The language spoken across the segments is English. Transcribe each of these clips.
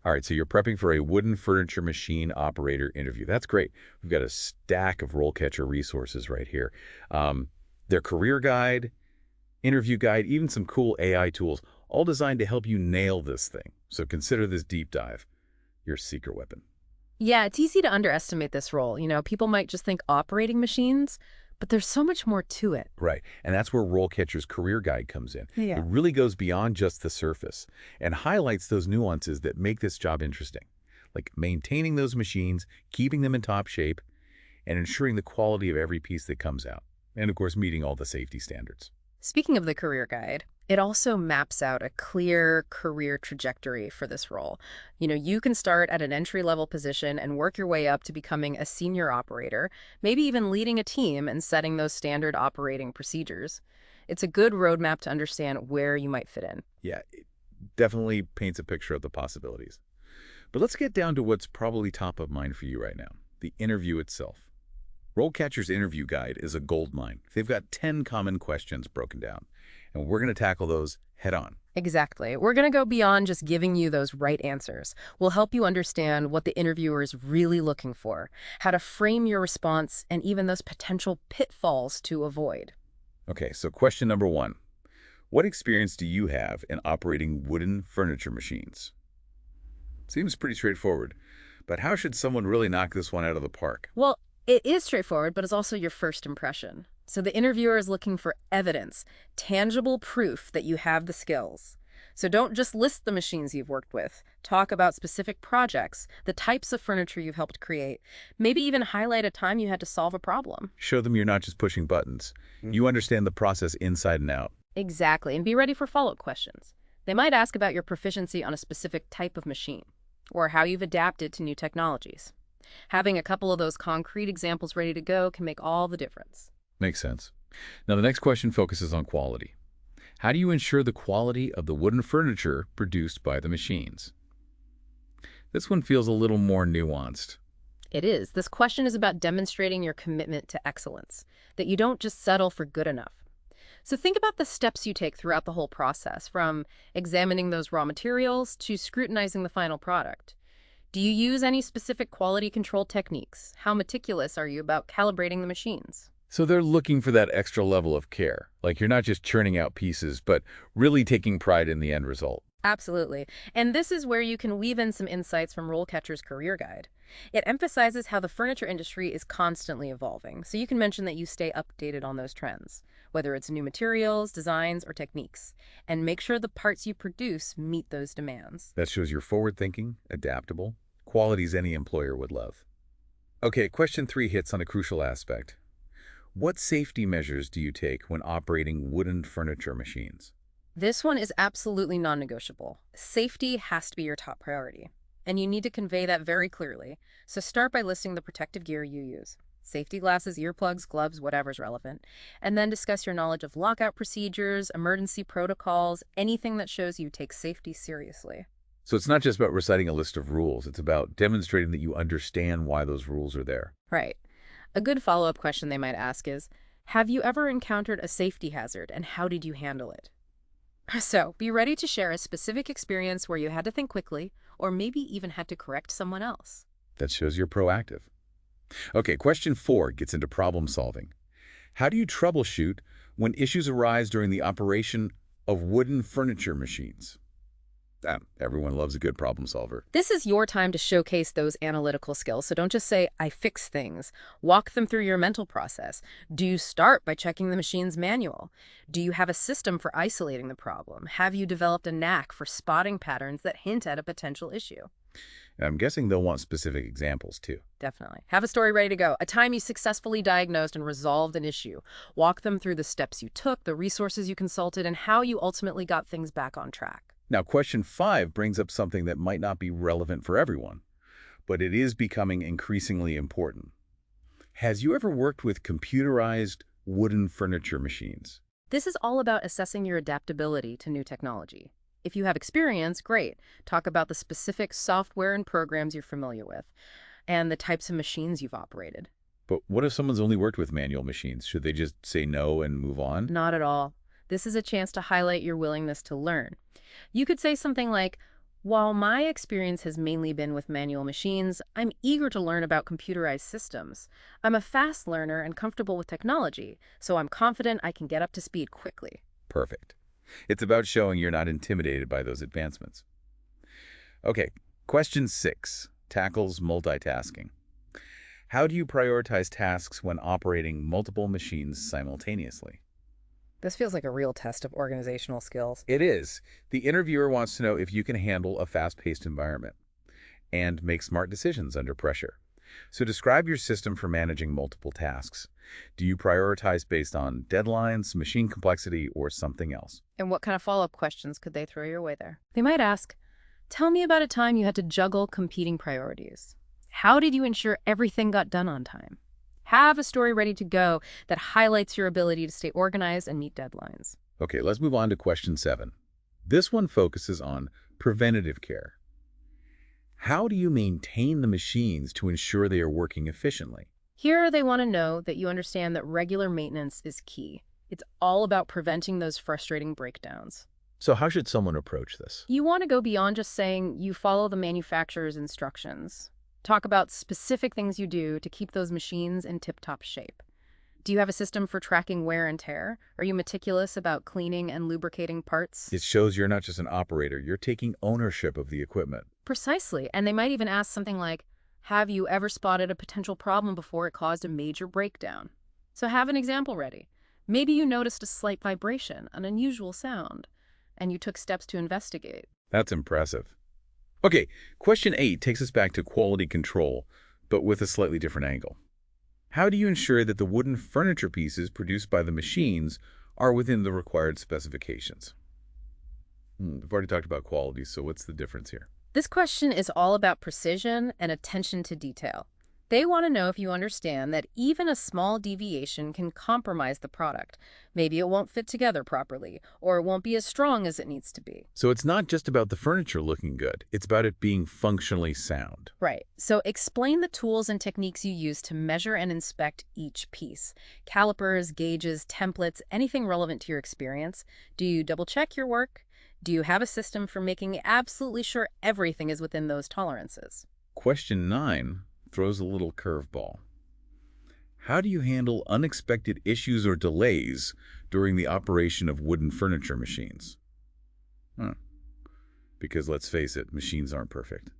All right, so you're prepping for a wooden furniture machine operator interview. That's great. We've got a stack of RoleCatcher resources right here. Um, their career guide, interview guide, even some cool AI tools, all designed to help you nail this thing. So consider this deep dive your secret weapon. Yeah, it's easy to underestimate this role. People might just think operating machines, but there's so much more to it. Right, and that's where RoleCatcher's career guide comes in. It Yeah. really goes beyond just the surface and highlights those nuances that make this job interesting, like maintaining those machines, keeping them in top shape, and ensuring the quality of every piece that comes out. And of course, meeting all the safety standards. Speaking of the career guide, it also maps out a clear career trajectory for this role. You can start at an entry-level position and work your way up to becoming a senior operator, maybe even leading a team and setting those standard operating procedures. It's a good roadmap to understand where you might fit in. Yeah, it definitely paints a picture of the possibilities. But let's get down to what's probably top of mind for you right now, the interview itself. RoleCatcher's interview guide is a goldmine. They've got 10 common questions broken down, and we're going to tackle those head on. Exactly. We're going to go beyond just giving you those right answers. We'll help you understand what the interviewer is really looking for, how to frame your response, and even those potential pitfalls to avoid. Okay, so question number one. What experience do you have in operating wooden furniture machines? Seems pretty straightforward, but how should someone really knock this one out of the park? Well, it is straightforward, but it's also your first impression. So the interviewer is looking for evidence, tangible proof that you have the skills. So don't just list the machines you've worked with. Talk about specific projects, the types of furniture you've helped create. Maybe even highlight a time you had to solve a problem. Show them you're not just pushing buttons. You understand the process inside and out. Exactly, and be ready for follow-up questions. They might ask about your proficiency on a specific type of machine, or how you've adapted to new technologies. Having a couple of those concrete examples ready to go can make all the difference. Makes sense. Now, the next question focuses on quality. How do you ensure the quality of the wooden furniture produced by the machines? This one feels a little more nuanced. It is. This question is about demonstrating your commitment to excellence, that you don't just settle for good enough. So think about the steps you take throughout the whole process, from examining those raw materials to scrutinizing the final product. Do you use any specific quality control techniques? How meticulous are you about calibrating the machines? So they're looking for that extra level of care. Like you're not just churning out pieces, but really taking pride in the end result. Absolutely. And this is where you can weave in some insights from RoleCatcher's Career Guide. It emphasizes how the furniture industry is constantly evolving, so you can mention that you stay updated on those trends, whether it's new materials, designs, or techniques, and make sure the parts you produce meet those demands. That shows you're forward-thinking, adaptable, qualities any employer would love. Okay, question 3 hits on a crucial aspect. What safety measures do you take when operating wooden furniture machines? This one is absolutely non-negotiable. Safety has to be your top priority, and you need to convey that very clearly. So start by listing the protective gear you use. Safety glasses, earplugs, gloves, whatever's relevant. And then discuss your knowledge of lockout procedures, emergency protocols, anything that shows you take safety seriously. So it's not just about reciting a list of rules. It's about demonstrating that you understand why those rules are there. Right. A good follow-up question they might ask is, have you ever encountered a safety hazard, and how did you handle it? So be ready to share a specific experience where you had to think quickly, or maybe even had to correct someone else. That shows you're proactive. Okay, question 4 gets into problem solving. How do you troubleshoot when issues arise during the operation of wooden furniture machines? Everyone loves a good problem solver. This is your time to showcase those analytical skills, so don't just say, I fix things. Walk them through your mental process. Do you start by checking the machine's manual? Do you have a system for isolating the problem? Have you developed a knack for spotting patterns that hint at a potential issue? And I'm guessing they'll want specific examples too. Definitely. Have a story ready to go. A time you successfully diagnosed and resolved an issue. Walk them through the steps you took, the resources you consulted, and how you ultimately got things back on track. Now, question 5 brings up something that might not be relevant for everyone, but it is becoming increasingly important. Has you ever worked with computerized wooden furniture machines? This is all about assessing your adaptability to new technology. If you have experience, great. Talk about the specific software and programs you're familiar with, and the types of machines you've operated. But what if someone's only worked with manual machines? Should they just say no and move on? Not at all. This is a chance to highlight your willingness to learn. You could say something like, While my experience has mainly been with manual machines, I'm eager to learn about computerized systems. I'm a fast learner and comfortable with technology, so I'm confident I can get up to speed quickly. Perfect. It's about showing you're not intimidated by those advancements. Okay, question 6 tackles multitasking. How do you prioritize tasks when operating multiple machines simultaneously? This feels like a real test of organizational skills. It is. The interviewer wants to know if you can handle a fast-paced environment and make smart decisions under pressure. So describe your system for managing multiple tasks. Do you prioritize based on deadlines, machine complexity, or something else? And what kind of follow-up questions could they throw your way there? They might ask, tell me about a time you had to juggle competing priorities. How did you ensure everything got done on time? Have a story ready to go that highlights your ability to stay organized and meet deadlines. Okay, let's move on to question 7. This one focuses on preventative care. How do you maintain the machines to ensure they are working efficiently? Here, they want to know that you understand that regular maintenance is key. It's all about preventing those frustrating breakdowns. So how should someone approach this? You want to go beyond just saying you follow the manufacturer's instructions. Talk about specific things you do to keep those machines in tip-top shape. Do you have a system for tracking wear and tear? Are you meticulous about cleaning and lubricating parts? It shows you're not just an operator, you're taking ownership of the equipment. Precisely. And they might even ask something like, have you ever spotted a potential problem before it caused a major breakdown? So have an example ready. Maybe you noticed a slight vibration, an unusual sound, and you took steps to investigate. That's impressive. Okay, question 8 takes us back to quality control, but with a slightly different angle. How do you ensure that the wooden furniture pieces produced by the machines are within the required specifications? We've already talked about quality, so what's the difference here? This question is all about precision and attention to detail. They want to know if you understand that even a small deviation can compromise the product. Maybe it won't fit together properly, or it won't be as strong as it needs to be. So it's not just about the furniture looking good, it's about it being functionally sound. Right. So explain the tools and techniques you use to measure and inspect each piece. Calipers, gauges, templates, anything relevant to your experience. Do you double-check your work? Do you have a system for making absolutely sure everything is within those tolerances? Question 9 throws a little curveball. How do you handle unexpected issues or delays during the operation of wooden furniture machines? Because let's face it, machines aren't perfect,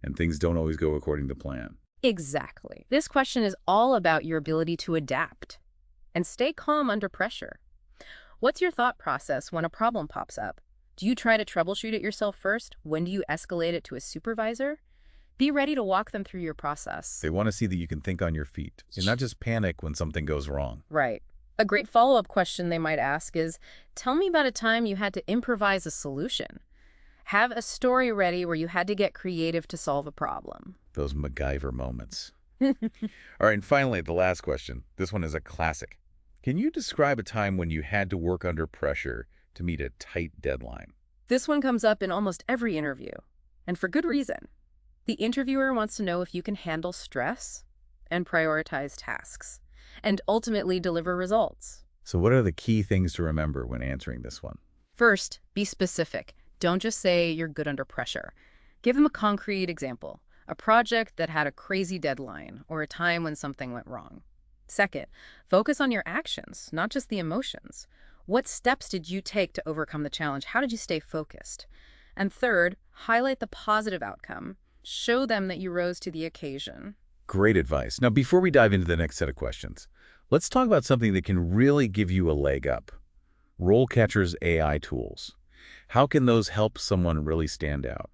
and things don't always go according to plan. Exactly. This question is all about your ability to adapt and stay calm under pressure. What's your thought process when a problem pops up? Do you try to troubleshoot it yourself first? When do you escalate it to a supervisor? Be ready to walk them through your process. They want to see that you can think on your feet and not just panic when something goes wrong. Right. A great follow-up question they might ask is, tell me about a time you had to improvise a solution. Have a story ready where you had to get creative to solve a problem. Those MacGyver moments. All right, and finally, the last question. This one is a classic. Can you describe a time when you had to work under pressure to meet a tight deadline? This one comes up in almost every interview, and for good reason. The interviewer wants to know if you can handle stress and prioritize tasks, and ultimately deliver results. So what are the key things to remember when answering this one? First, be specific. Don't just say you're good under pressure. Give them a concrete example, a project that had a crazy deadline, or a time when something went wrong. Second, focus on your actions, not just the emotions. What steps did you take to overcome the challenge? How did you stay focused? And third, highlight the positive outcome. Show them that you rose to the occasion. Great advice. Now, before we dive into the next set of questions, let's talk about something that can really give you a leg up. RoleCatcher's AI tools. How can those help someone really stand out?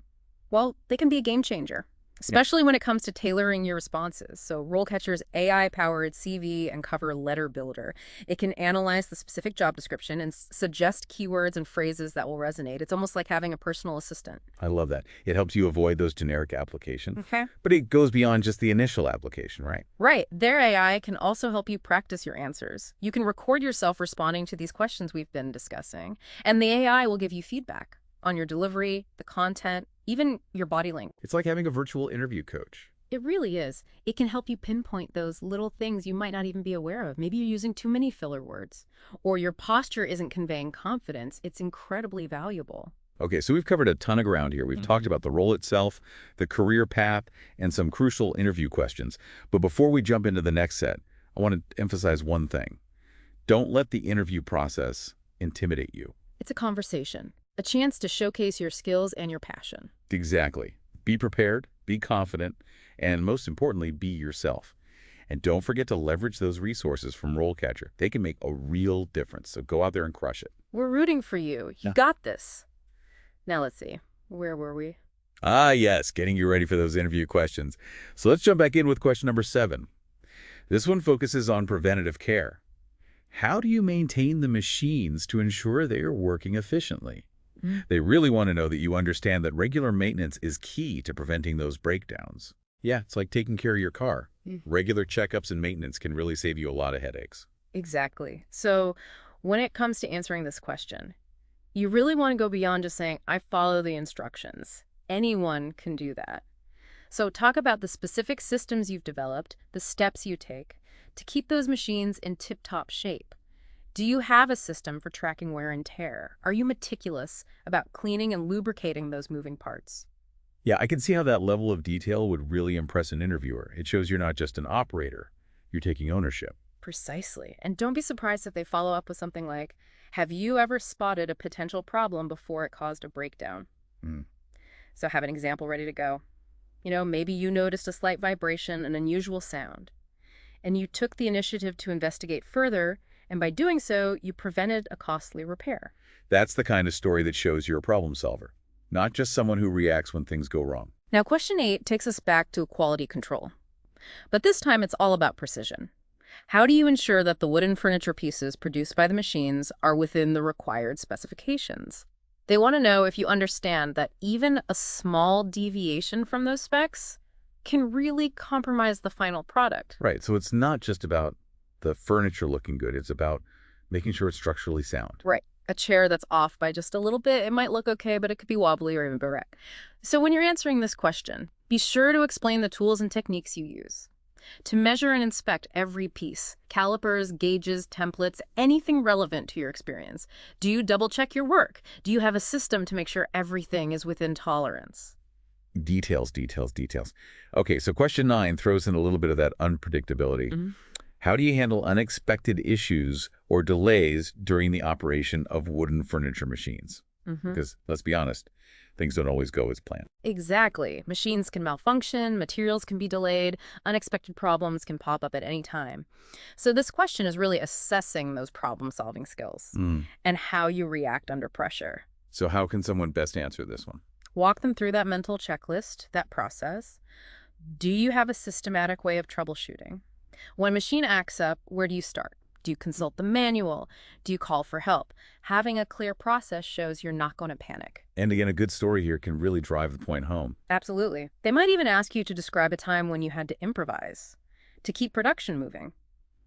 Well, they can be a game changer, especially when it comes to tailoring your responses. So RoleCatcher's AI-powered CV and cover letter builder. It can analyze the specific job description and suggest keywords and phrases that will resonate. It's almost like having a personal assistant. I love that. It helps you avoid those generic applications. Okay. But it goes beyond just the initial application, right? Right. Their AI can also help you practice your answers. You can record yourself responding to these questions we've been discussing, and the AI will give you feedback on your delivery, the content, even your body language. It's like having a virtual interview coach. It really is. It can help you pinpoint those little things you might not even be aware of. Maybe you're using too many filler words, or your posture isn't conveying confidence. It's incredibly valuable. Okay, so we've covered a ton of ground here. We've talked about the role itself, the career path, and some crucial interview questions. But before we jump into the next set, I want to emphasize one thing. Don't let the interview process intimidate you. It's a conversation, a chance to showcase your skills and your passion. Exactly. Be prepared, be confident, and most importantly, be yourself. And don't forget to leverage those resources from RoleCatcher. They can make a real difference, so go out there and crush it. We're rooting for you. You got this. Now let's see. Where were we? Ah, yes, getting you ready for those interview questions. So let's jump back in with question number 7. This one focuses on preventative care. How do you maintain the machines to ensure they are working efficiently? They really want to know that you understand that regular maintenance is key to preventing those breakdowns. Yeah, it's like taking care of your car. Regular checkups and maintenance can really save you a lot of headaches. Exactly. So when it comes to answering this question, you really want to go beyond just saying, I follow the instructions. Anyone can do that. So talk about the specific systems you've developed, the steps you take to keep those machines in tip-top shape. Do you have a system for tracking wear and tear? Are you meticulous about cleaning and lubricating those moving parts? Yeah, I can see how that level of detail would really impress an interviewer. It shows you're not just an operator. You're taking ownership. Precisely. And don't be surprised if they follow up with something like, have you ever spotted a potential problem before it caused a breakdown? So have an example ready to go. Maybe you noticed a slight vibration, an unusual sound, and you took the initiative to investigate further, and by doing so, you prevented a costly repair. That's the kind of story that shows you're a problem solver, not just someone who reacts when things go wrong. Now, question 8 takes us back to quality control. But this time, it's all about precision. How do you ensure that the wooden furniture pieces produced by the machines are within the required specifications? They want to know if you understand that even a small deviation from those specs can really compromise the final product. Right, so it's not just about the furniture looking good. It's about making sure it's structurally sound. Right. A chair that's off by just a little bit, it might look okay, but it could be wobbly or even bereft. So when you're answering this question, be sure to explain the tools and techniques you use to measure and inspect every piece: calipers, gauges, templates, anything relevant to your experience. Do you double-check your work? Do you have a system to make sure everything is within tolerance? Details, details, details. Okay, so question 9 throws in a little bit of that unpredictability. How do you handle unexpected issues or delays during the operation of wooden furniture machines? Because let's be honest, things don't always go as planned. Exactly. Machines can malfunction, materials can be delayed, unexpected problems can pop up at any time. So this question is really assessing those problem-solving skills and how you react under pressure. So how can someone best answer this one? Walk them through that mental checklist, that process. Do you have a systematic way of troubleshooting? When a machine acts up, where do you start? Do you consult the manual? Do you call for help? Having a clear process shows you're not going to panic. And again, a good story here can really drive the point home. Absolutely. They might even ask you to describe a time when you had to improvise to keep production moving.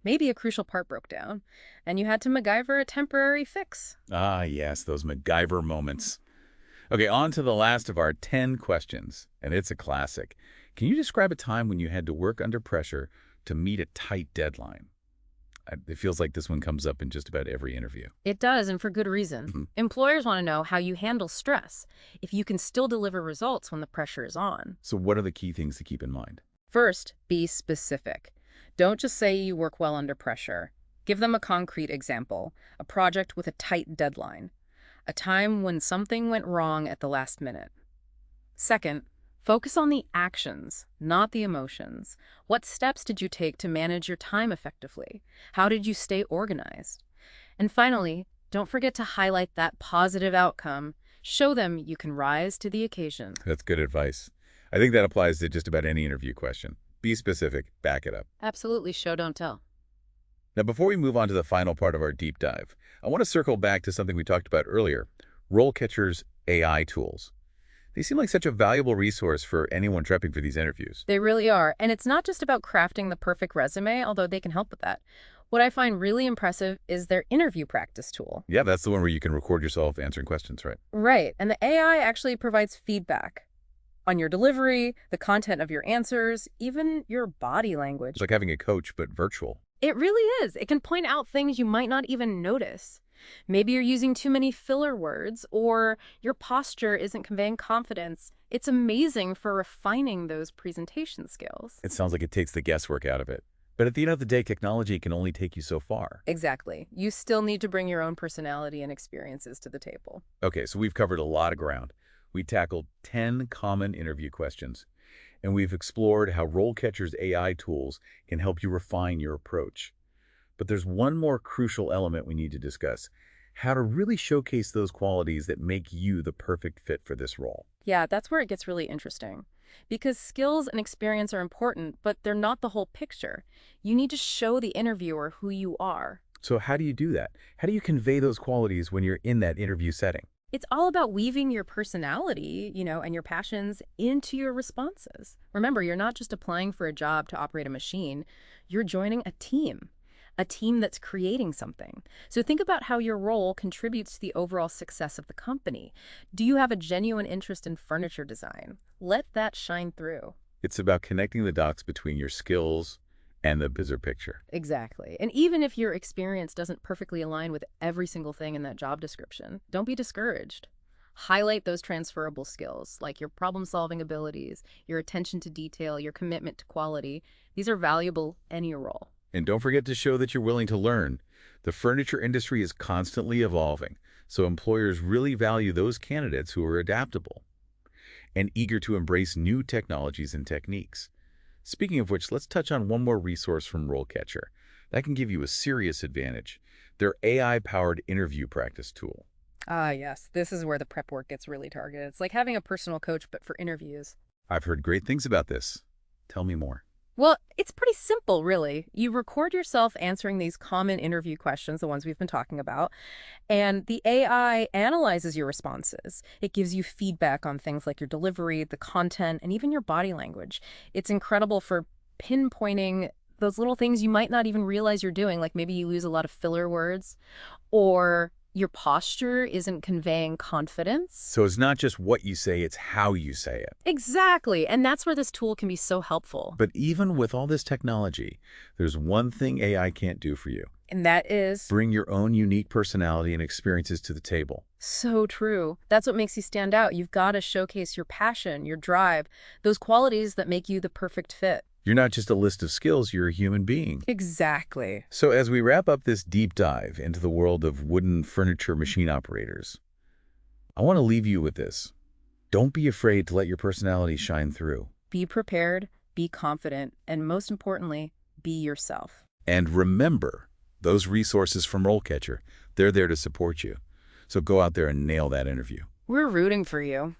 Maybe a crucial part broke down, and you had to MacGyver a temporary fix. Ah, yes, those MacGyver moments. Okay, on to the last of our 10 questions, and it's a classic. Can you describe a time when you had to work under pressure to meet a tight deadline? It feels like this one comes up in just about every interview. It does, and for good reason. Employers want to know how you handle stress, if you can still deliver results when the pressure is on. So what are the key things to keep in mind? First, be specific. Don't just say you work well under pressure. Give them a concrete example, a project with a tight deadline, a time when something went wrong at the last minute. Second, focus on the actions, not the emotions. What steps did you take to manage your time effectively? How did you stay organized? And finally, don't forget to highlight that positive outcome. Show them you can rise to the occasion. That's good advice. I think that applies to just about any interview question. Be specific, back it up. Absolutely, show, don't tell. Now, before we move on to the final part of our deep dive, I want to circle back to something we talked about earlier, RoleCatcher's AI tools. They seem like such a valuable resource for anyone prepping for these interviews. They really are. And it's not just about crafting the perfect resume, although they can help with that. What I find really impressive is their interview practice tool. Yeah, that's the one where you can record yourself answering questions, right? Right. And the AI actually provides feedback on your delivery, the content of your answers, even your body language. It's like having a coach, but virtual. It really is. It can point out things you might not even notice. Maybe you're using too many filler words, or your posture isn't conveying confidence. It's amazing for refining those presentation skills. It sounds like it takes the guesswork out of it. But at the end of the day, technology can only take you so far. Exactly. You still need to bring your own personality and experiences to the table. Okay, so we've covered a lot of ground. We tackled 10 common interview questions, and we've explored how RoleCatcher's AI tools can help you refine your approach. But there's one more crucial element we need to discuss: how to really showcase those qualities that make you the perfect fit for this role. Yeah, that's where it gets really interesting. Because skills and experience are important, but they're not the whole picture. You need to show the interviewer who you are. So how do you do that? How do you convey those qualities when you're in that interview setting? It's all about weaving your personality, and your passions into your responses. Remember, you're not just applying for a job to operate a machine. You're joining a team that's creating something. So think about how your role contributes to the overall success of the company. Do you have a genuine interest in furniture design? Let that shine through. It's about connecting the dots between your skills and the bigger picture. Exactly. And even if your experience doesn't perfectly align with every single thing in that job description, don't be discouraged. Highlight those transferable skills, like your problem-solving abilities, your attention to detail, your commitment to quality. These are valuable in your role. And don't forget to show that you're willing to learn. The furniture industry is constantly evolving, so employers really value those candidates who are adaptable and eager to embrace new technologies and techniques. Speaking of which, let's touch on one more resource from RoleCatcher that can give you a serious advantage: their AI-powered interview practice tool. Ah, yes. This is where the prep work gets really targeted. It's like having a personal coach, but for interviews. I've heard great things about this. Tell me more. Well, it's pretty simple, really. You record yourself answering these common interview questions, the ones we've been talking about, and the AI analyzes your responses. It gives you feedback on things like your delivery, the content, and even your body language. It's incredible for pinpointing those little things you might not even realize you're doing, like maybe you use a lot of filler words, or your posture isn't conveying confidence. So it's not just what you say, it's how you say it. Exactly. And that's where this tool can be so helpful. But even with all this technology, there's one thing AI can't do for you. And that is Bring your own unique personality and experiences to the table. so true. That's what makes you stand out. You've got to showcase your passion, your drive, those qualities that make you the perfect fit. You're not just a list of skills, you're a human being. Exactly. So as we wrap up this deep dive into the world of wooden furniture machine operators, I want to leave you with this. Don't be afraid to let your personality shine through. Be prepared, be confident, and most importantly, be yourself. And remember, those resources from RoleCatcher, they're there to support you. So go out there and nail that interview. We're rooting for you.